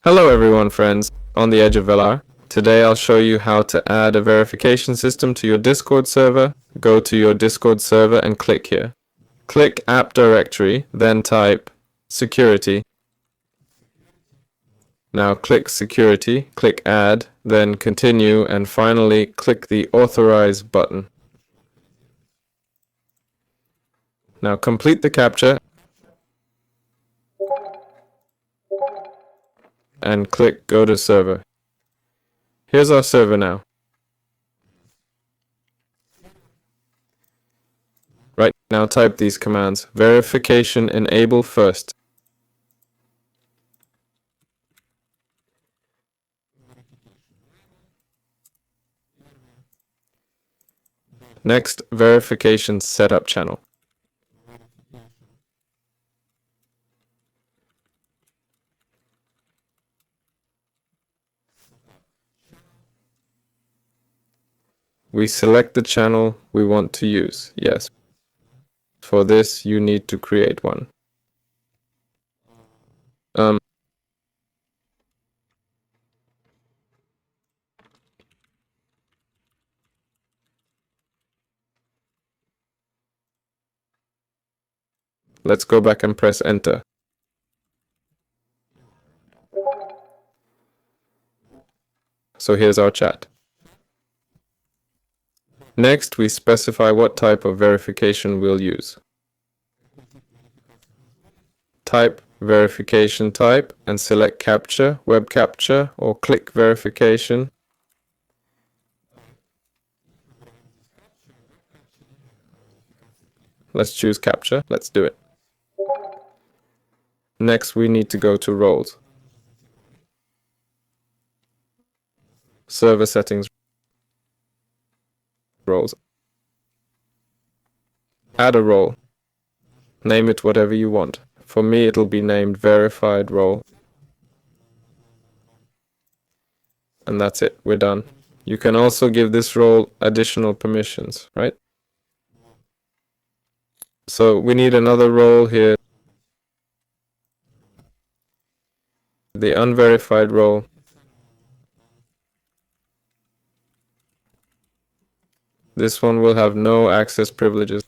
Hello everyone friends, on the edge of LR. Today I'll show you how to add a verification system to your Discord server. Go to your Discord server and click here. Click app directory, then type security. Now click security, click add, then continue, and finally click the authorize button. Now complete the captcha and click go to server. Here's our server now. Right now type these commands. Verification enable first. Next, verification setup channel. We select the channel we want to use. Yes. For this, you need to create one. Let's go back and press enter. So here's our chat. Next, we specify what type of verification we'll use. Type verification type and select captcha, web captcha, or click verification. Let's choose captcha. Let's do it. Next, we need to go to roles. Server settings. Roles. Add a role. Name it whatever you want. For me, it'll be named verified role. And that's it. We're done. You can also give this role additional permissions, right? So we need another role here. The unverified role. This one will have no access privileges.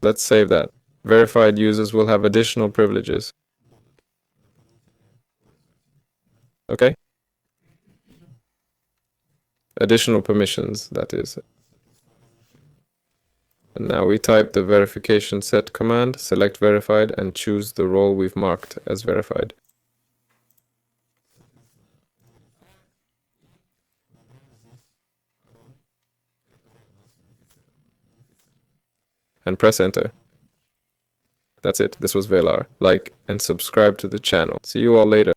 Let's save that. Verified users will have additional privileges. Okay? Additional permissions, that is. And now we type the verification set command, select verified, and choose the role we've marked as verified. And press enter. That's it. This was Velar. Like and subscribe to the channel. See you all later.